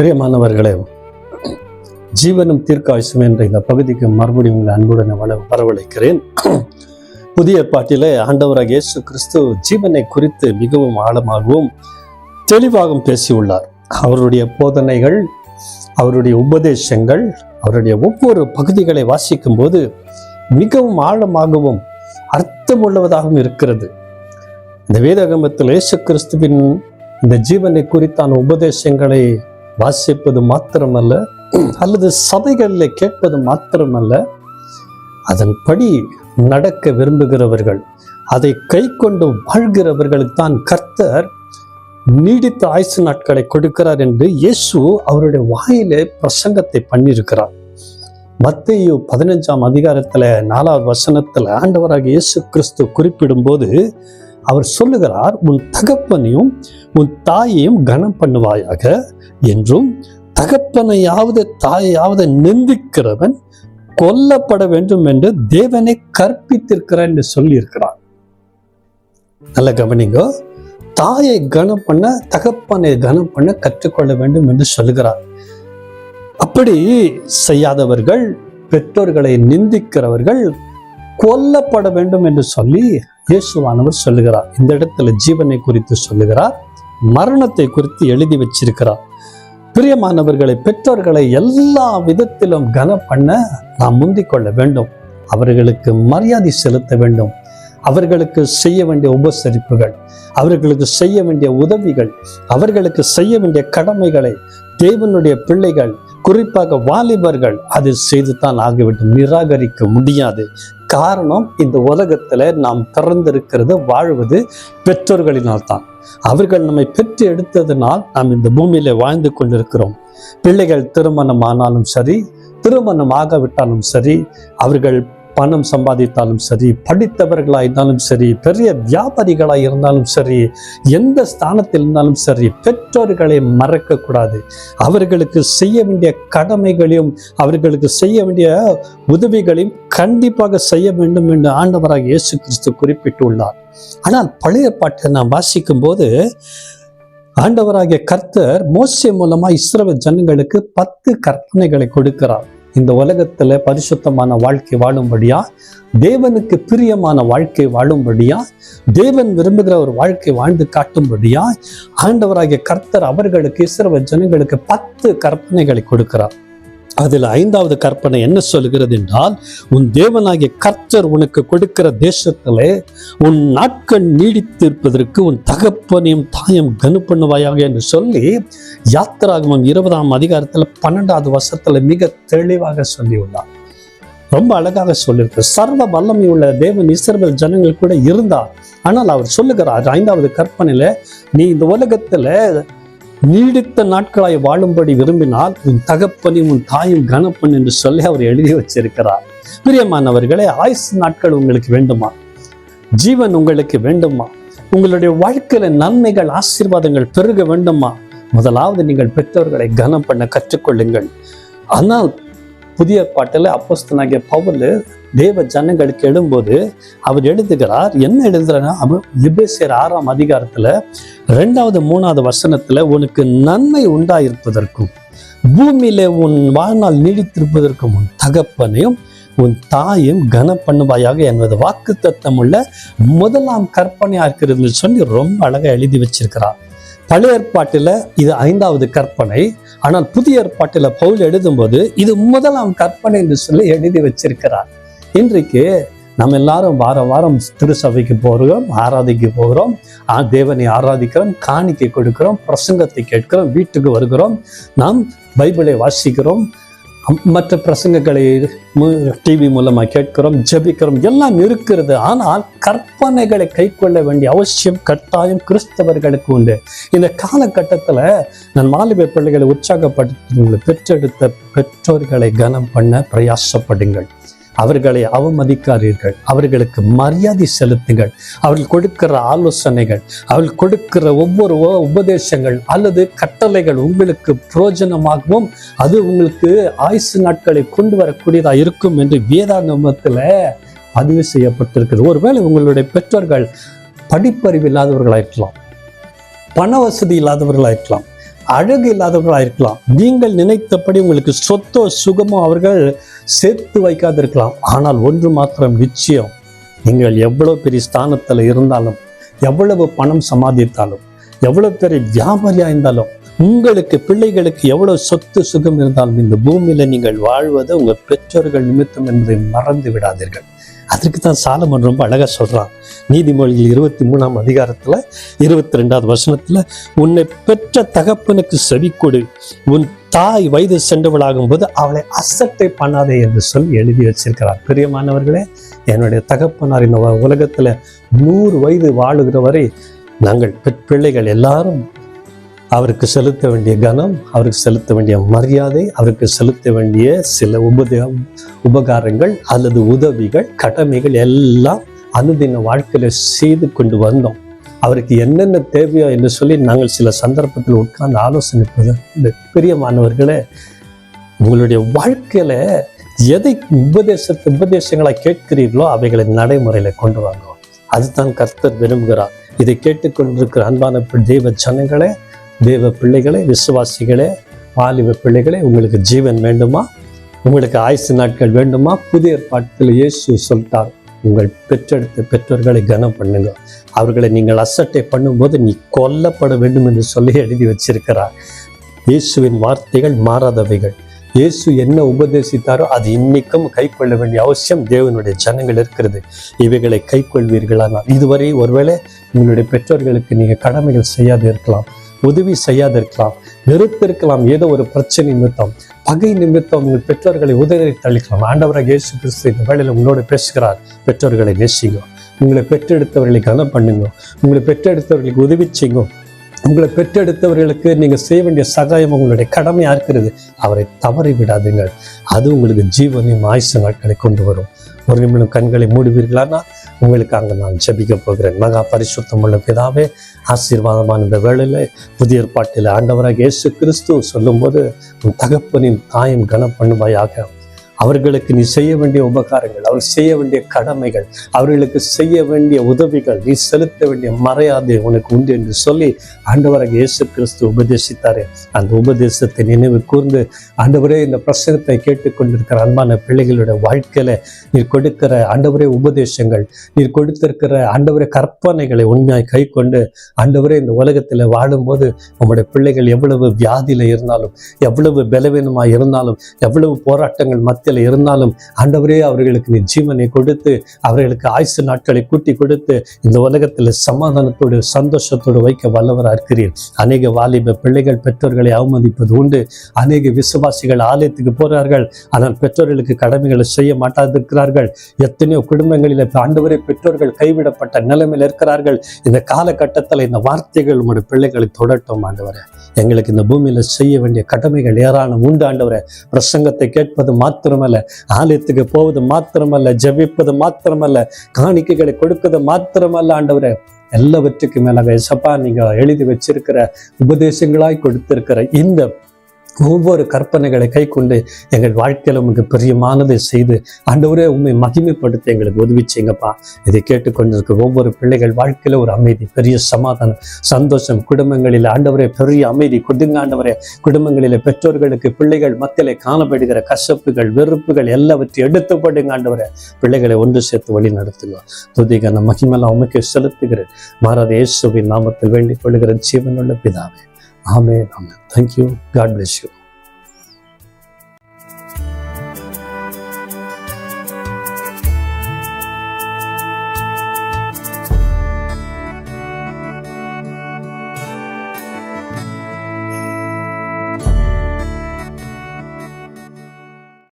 பிரியமானவர்களே, ஜீவனும் தீர்க்காயுசும் என்ற இந்த பகுதிக்கு மறுபடியும் உங்களை அன்புடன் வரவழைக்கிறேன். புதிய ஏற்பாட்டிலே ஆண்டவராகிய இயேசு கிறிஸ்து ஜீவனை குறித்து மிகவும் ஆழமாகவும் தெளிவாகவும் பேசியுள்ளார். அவருடைய போதனைகள், அவருடைய உபதேசங்கள், அவருடைய ஒவ்வொரு பகுதிகளை வாசிக்கும் போது மிகவும் ஆழமாகவும் அர்த்தமுள்ளதாகவும் இருக்கிறது. இந்த வேதாகமத்தில் இயேசு கிறிஸ்துவின் இந்த ஜீவனை குறித்தான உபதேசங்களை வாசிப்பது மாத்திரமல்ல, அல்லது சபைகளில் கேட்பது மாத்திரமல்ல, அதன்படி நடக்க விரும்புகிறவர்கள், அதை கை கொண்டு வாழ்கிறவர்களுக்கு தான் கர்த்தர் நீடித்த ஆயுசு நாட்களை கொடுக்கிறார் என்று இயேசு அவருடைய வாயிலே பிரசங்கத்தை பண்ணியிருக்கிறார். மத்தேயு 15ஆம் அதிகாரத்துல 4வது வசனத்துல ஆண்டவராகிய இயேசு கிறிஸ்து குறிப்பிடும் போது அவர் சொல்லுகிறார், உன் தகப்பனையும் உன் தாயையும் கனம் பண்ணுவாயாக என்றும், தகப்பனையாவது தாயையாவது நிந்திக்கிறவன் கொல்லப்பட வேண்டும் என்று தேவனை கற்பித்திருக்கிறார் என்று சொல்லி இருக்கிறார். நல்ல கவனிங்கோ, தாயை கனம் பண்ண, தகப்பனை கனம் பண்ண கற்றுக்கொள்ள வேண்டும் என்று சொல்லுகிறார். அப்படி செய்யாதவர்கள், பெற்றோர்களை நிந்திக்கிறவர்கள் கொல்லப்பட வேண்டும் என்று சொல்லி இயேசுவானவர் சொல்லுகிறார். இந்த இடத்துல ஜீவனை குறித்து சொல்லுகிறார், மரணத்தை குறித்து எழுதி வச்சிருக்கிறார். பிரியமானவர்களை, பெற்றோர்களை எல்லா விதத்திலும் கனம் பண்ண நாம் முந்திக் கொள்ள வேண்டும். அவர்களுக்கு மரியாதை செலுத்த வேண்டும். அவர்களுக்கு செய்ய வேண்டிய உபசரிப்புகள், அவர்களுக்கு செய்ய வேண்டிய உதவிகள், அவர்களுக்கு செய்ய வேண்டிய கடமைகளை தேவனுடைய பிள்ளைகள், குறிப்பாக வாலிபர்கள் அது செய்துதான் ஆகிவிடும். நிராகரிக்க முடியாது. காரணம், இந்த உலகத்துல நாம் பிறந்திருக்கிறது, வாழ்வது பெற்றோர்களினால் தான். அவர்கள் நம்மை பெற்று எடுத்ததினால் நாம் இந்த பூமியில வாழ்ந்து கொண்டிருக்கிறோம். பிள்ளைகள் திருமணம் ஆனாலும் சரி, திருமணம் ஆகாவிட்டாலும் சரி, அவர்கள் பணம் சம்பாதித்தாலும் சரி, படித்தவர்களாக இருந்தாலும் சரி, பெரிய வியாபாரிகளாக இருந்தாலும் சரி, எந்த ஸ்தானத்தில் இருந்தாலும் சரி, பெற்றோர்களை மறக்க கூடாது. அவர்களுக்கு செய்ய வேண்டிய கடமைகளையும் அவர்களுக்கு செய்ய வேண்டிய உதவிகளையும் கண்டிப்பாக செய்ய வேண்டும் என்று ஆண்டவராக இயேசு கிறிஸ்து குறிப்பிட்டுள்ளார். ஆனால் பழைய பாட்டை நாம் வாசிக்கும் போது ஆண்டவராகிய கர்த்தர் மோசே மூலமா இஸ்ரவேல் ஜனங்களுக்கு 10 கற்பனைகளை கொடுக்கிறார். இந்த உலகத்துல பரிசுத்தமான வாழ்க்கை வாழும்படியா, தேவனுக்கு பிரியமான வாழ்க்கை வாழும்படியா, தேவன் விரும்புகிற ஒரு வாழ்க்கை வாழ்ந்து காட்டும்படியா ஆண்டவராகிய கர்த்தர் அவர்களுக்கு, இஸ்ரவேல் ஜனங்களுக்கு 10 கற்பனைகளை கொடுக்கிறார். அதில் 5வது கற்பனை என்ன சொல்கிறது என்றால், உன் தேவனாகிய கர்த்தர் உனக்கு கொடுக்கிற தேசத்திலே உன் நாட்கள் நீடித்திருப்பதற்கு உன் தகப்பனையும் தாயும் கனம் பண்ணுவாயாக என்று சொல்லி யாத்திராகமம் 20ஆம் அதிகாரத்தில் 12வது வசனத்துல மிக தெளிவாக சொல்லியுள்ளார். ரொம்ப அழகாக சொல்லியிருக்கு. சர்வ வல்லமை உள்ள தேவன் இஸ்ரவேல் ஜனங்கள் கூட இருந்தார். ஆனால் அவர் சொல்லுகிறார் 5வது கற்பனையில, நீ இந்த உலகத்துல நீடித்த நாட்களாய் வாழும்படி விரும்பினால் உன் தகப்பனையும் உன் தாயும் கனப்பன் என்று சொல்லி அவர் எழுதி வச்சிருக்கிறார். பிரியமானவர்களே, ஆயுசு நாட்கள் உங்களுக்கு வேண்டுமா? ஜீவன் உங்களுக்கு வேண்டுமா? உங்களுடைய வாழ்க்கையில நன்மைகள், ஆசீர்வாதங்கள் பெருக வேண்டுமா? முதலாவது நீங்கள் பெற்றோர்களை கனம் பண்ண கற்றுக்கொள்ளுங்கள். ஆனால் புதிய பாட்டில் அப்போஸ்தலனாகிய பவுல் தேவ ஜனங்களுக்கு எழும்போது அவர் எழுதுகிறார். என்ன எழுதுறா? எபேசியர் 6ஆம் அதிகாரத்துல 2வது 3வது வசனத்துல, உனக்கு நன்மை உண்டாயிருப்பதற்கும் பூமியில உன் வாழ்நாள் நீடித்திருப்பதற்கும் உன் தகப்பனையும் உன் தாயும் கனம் பண்ணுவாயாக என்பது வாக்குத்தத்தம் உள்ள முதலாம் கற்பனையா இருக்கிறதுன்னு சொல்லி ரொம்ப அழகா எழுதி வச்சிருக்கிறார். பழைய ஏற்பாட்டில் இது 5வது கற்பனை. ஆனால் புதிய ஏற்பாட்டில் பவுல் எழுதும்போது இது முதலாம் கற்பனை என்று சொல்லி எழுதி வச்சிருக்கிறார். இன்றைக்கு நம்ம எல்லாரும் வாரம் வாரம் திருசபைக்கு போகிறோம், ஆராதிக்க போகிறோம், தேவனை ஆராதிக்கிறோம், காணிக்கை கொடுக்கிறோம், பிரசங்கத்தை கேட்கிறோம், வீட்டுக்கு வருகிறோம், நாம் பைபிளை வாசிக்கிறோம், மற்ற பிரசங்கங்களை டிவி மூலமாக கேட்கிறோம், ஜெபிக்கிறோம், எல்லாம் இருக்கிறது. ஆனால் கற்பனைகளை கை கொள்ள வேண்டிய அவசியம் கட்டாயம் கிறிஸ்தவர்களுக்கு உண்டு. இந்த காலகட்டத்தில் நான் வாலிப பிள்ளைகளை உற்சாகப்படுத்தி, பெற்றெடுத்த பெற்றோர்களை கனம் பண்ண பிரயாசப்படுங்கள். அவர்களை அவமதிக்காதீர்கள். அவர்களுக்கு மரியாதை செலுத்துங்கள். அவர்கள் கொடுக்கிற ஆலோசனைகள், அவர்கள் கொடுக்கிற ஒவ்வொரு உபதேசங்கள் அல்லது கட்டளைகள் உங்களுக்கு பிரயோஜனமாகவும் அது உங்களுக்கு ஆயுசு நாட்களை கொண்டு வரக்கூடியதாக இருக்கும் என்று வேதாகமத்தில் பதிவு செய்யப்பட்டிருக்கிறது. ஒருவேளை உங்களுடைய பெற்றோர்கள் படிப்பறிவு இல்லாதவர்களாயிருக்கலாம், பண வசதி இல்லாதவர்களாயிருக்கலாம், அழகு இல்லாதவர்களாக இருக்கலாம். நீங்கள் நினைத்தபடி உங்களுக்கு சொத்தோ சுகமோ அவர்கள் சேர்த்து வைக்காதிருக்கலாம். ஆனால் ஒன்று மாத்திரம் நிச்சயம், நீங்கள் எவ்வளவு பெரிய ஸ்தானத்தில் இருந்தாலும், எவ்வளவு பணம் சம்பாதித்தாலும், எவ்வளவு பெரிய வியாபாரியா இருந்தாலும், உங்களுக்கு பிள்ளைகளுக்கு எவ்வளவு சொத்து சுகம் இருந்தாலும், இந்த பூமியில நீங்கள் வாழ்வது உங்க பெற்றோர்கள் நிமித்தம் என்பதை மறந்து விடாதீர்கள். அதற்கு தான் சாலமன் ரொம்ப அழகா சொல்றான். நீதிமொழிகள் 23ஆம் அதிகாரத்துல 22வது வசனத்துல, உன்னை பெற்ற தகப்பனுக்கு செவி கொடு, உன் தாய் வயது சென்றவளாகும் போது அவளை அசட்டை பண்ணாதே என்று சொல்லி எழுதி வச்சிருக்கிறார். பிரியமானவர்களே, என்னுடைய தகப்பனார் இந்த உலகத்துல 100 வயது வாழுகிற வரை நாங்கள் பிள்ளைகள் எல்லாரும் அவருக்கு செலுத்த வேண்டிய கனம், அவருக்கு செலுத்த வேண்டிய மரியாதை, அவருக்கு செலுத்த வேண்டிய சில உபகாரங்கள் அல்லது உதவிகள், கடமைகள் எல்லாம் அனுதின வாழ்க்கையில செய்து கொண்டு வந்தோம். அவருக்கு என்னென்ன தேவையோ என்று சொல்லி நாங்கள் சில சந்தர்ப்பத்தில் உட்கார்ந்து ஆலோசனை. பிரியமானவர்களே, உங்களுடைய வாழ்க்கையில எதை உபதேசங்களை கேட்கிறீர்களோ அவைகளை நடைமுறையில கொண்டு வாங்க. அதுதான் கர்த்தர் விரும்புகிறார். இதை கேட்டுக்கொண்டிருக்கிற அன்பான தேவ ஜனங்களே, தேவ பிள்ளைகளே, விசுவாசிகளே, வாலிப பிள்ளைகளே, உங்களுக்கு ஜீவன் வேண்டுமா? உங்களுக்கு ஆயுசு நாட்கள் வேண்டுமா? புதிய ஏற்பாட்டில் இயேசு சொல்லிட்டார், உங்கள் பெற்றெடுத்த பெற்றோர்களை கனம் பண்ணுங்க. அவர்களை நீங்கள் அசட்டை பண்ணும்போது நீ கொல்லப்பட வேண்டும் என்று சொல்லி எழுதி வச்சிருக்கிறார். இயேசுவின் வார்த்தைகள் மாறாதவைகள். இயேசு என்ன உபதேசித்தாரோ அது இன்னைக்கும் கை கொள்ள வேண்டிய அவசியம் தேவனுடைய ஜனங்கள் இருக்கிறது. இவைகளை கை கொள்வீர்களானால், இதுவரை ஒருவேளை உங்களுடைய பெற்றோர்களுக்கு நீங்க கடமைகள் செய்யாது இருக்கலாம், உதவி செய்யாது இருக்கலாம், வெறுத்திருக்கலாம். ஏதோ ஒரு பிரச்சனை நிமித்தம், பகை நிமித்தம் உங்கள் பெற்றோர்களை உதவி தள்ளிக்கலாம். ஆண்டவராக இயேசு கிறிஸ்து இந்த வேளையில உங்களோடு பேசுகிறார். பெற்றோர்களை நேசிங்க, உங்களை பெற்றெடுத்தவர்களை கனம் பண்ணுங்க, உங்களை பெற்றெடுத்தவர்களுக்கு உதவி செய்யுங்க. உங்களை பெற்றெடுத்தவர்களுக்கு நீங்க செய்ய வேண்டிய சகாயம் உங்களுடைய கடமையா இருக்கிறது. அவரை தவறி விடாதீங்கள். அது உங்களுக்கு ஜீவனையும் ஆயுசு நாட்களை கொண்டு வரும். ஒரு நிமிடம் கண்களை மூடுவீர்களானா உங்களுக்கு அங்கே நான் ஜெபிக்க போகிறேன். மகா பரிசுத்தமுள்ள பிதாவே, ஆசீர்வாதமான இந்த வேளையில புதிய ஏற்பாட்டில் ஆண்டவராக இயேசு கிறிஸ்து சொல்லும்போது, உன் தகப்பனின் தாயும் கனம் பண்ணுவாயாக. அவர்களுக்கு நீ செய்ய வேண்டிய உபகாரங்கள், அவர் செய்ய வேண்டிய கடமைகள், அவர்களுக்கு செய்ய வேண்டிய உதவிகள், நீ செலுத்த வேண்டிய மரியாதை உனக்கு உண்டு என்று சொல்லி ஆண்டவராக இயேசு கிறிஸ்து உபதேசித்தாரே, அந்த உபதேசத்தை நினைவு கூர்ந்து ஆண்டவரே, இந்த பிரசங்கத்தை கேட்டுக்கொண்டிருக்கிற அன்பான பிள்ளைகளுடைய வாழ்க்கையில நீர் கொடுக்கிற ஆண்டவரே உபதேசங்கள், நீர் கொடுத்திருக்கிற ஆண்டவரே கற்பனைகளை உண்மையாய் கை கொண்டு ஆண்டவரே இந்த உலகத்தில் வாழும்போது உங்களுடைய பிள்ளைகள் எவ்வளவு வியாதியில இருந்தாலும், எவ்வளவு பலவீனமாய் இருந்தாலும், எவ்வளவு போராட்டங்கள் மத்தியில் இருந்தாலும் ஆண்டவரே அவர்களுக்கு நீ ஜீவனை கொடுத்து, அவர்களுக்கு ஆயுசு நாட்களை கூட்டி கொடுத்து இந்த உலகத்தில் சமாதானத்தோடு சந்தோஷத்தோடு வைக்க வல்லவராக இருக்கிறீர். அநேக வாலிப பிள்ளைகள் பெற்றோர்களை அவமதிப்பது உண்டு. அநேக விசுவாசிகள் ஆலயத்துக்கு போறார்கள், ஆனால் பெற்றோர்களுக்கு கடமைகளை செய்ய மாட்டாதிருக்கிறார்கள். எத்தனையோ குடும்பங்களில் ஆண்டவரே பெற்றோர்கள் கைவிடப்பட்ட நிலைமையில் இருக்கிறார்கள். இந்த காலகட்டத்தில் இந்த வார்த்தைகள் உங்களுடைய பிள்ளைகளை தொடட்டும். ஆண்டவரே, எங்களுக்கு இந்த பூமியில செய்ய வேண்டிய கடமைகள் ஏராளம் உண்டு. ஆண்டவரே, பிரசங்கத்தை கேட்பது மாத்திரமல்ல, ஆலயத்துக்கு போவது மாத்திரமல்ல, ஜெபிப்பது மாத்திரமல்ல, காணிக்கைகளை கொடுப்பது மாத்திரமல்ல, ஆண்டவரே எல்லாவற்றுக்கும் மேலாக ஏசப்பா நீங்க எழுதி வச்சிருக்கிற உபதேசங்களாய் கொடுத்திருக்கிற இந்த ஒவ்வொரு கற்பனைகளை கை கொண்டு எங்கள் வாழ்க்கையில உங்களுக்கு பிரியமானதை செய்து ஆண்டவரே உண்மை மகிமைப்படுத்த எங்களுக்கு உதவி செய்யுங்கப்பா. இதை கேட்டுக்கொண்டிருக்கிற ஒவ்வொரு பிள்ளைகள் வாழ்க்கையில ஒரு அமைதி, பெரிய சமாதானம், சந்தோஷம், குடும்பங்களில் ஆண்டவரே பெரிய அமைதி கொடுங்க. ஆண்டவரே, குடும்பங்களில பெற்றோர்களுக்கு பிள்ளைகள் மத்தியிலே காணப்படுகிற கசப்புகள், வெறுப்புகள் எல்லாவற்றையும் எடுத்து போடுங்க. ஆண்டவரே, பிள்ளைகளை ஒன்று சேர்த்து வழி நடத்துங்க. துதிக நான் மகிமையெல்லாம் உமக்கு செலுத்துகிறேன். மாறாத இயேசுவின் நாமத்தில் வேண்டிக் கொள்ளுகிற ஜீவனுள்ள பிதாவே. Amen. Amen. Thank you. God bless you.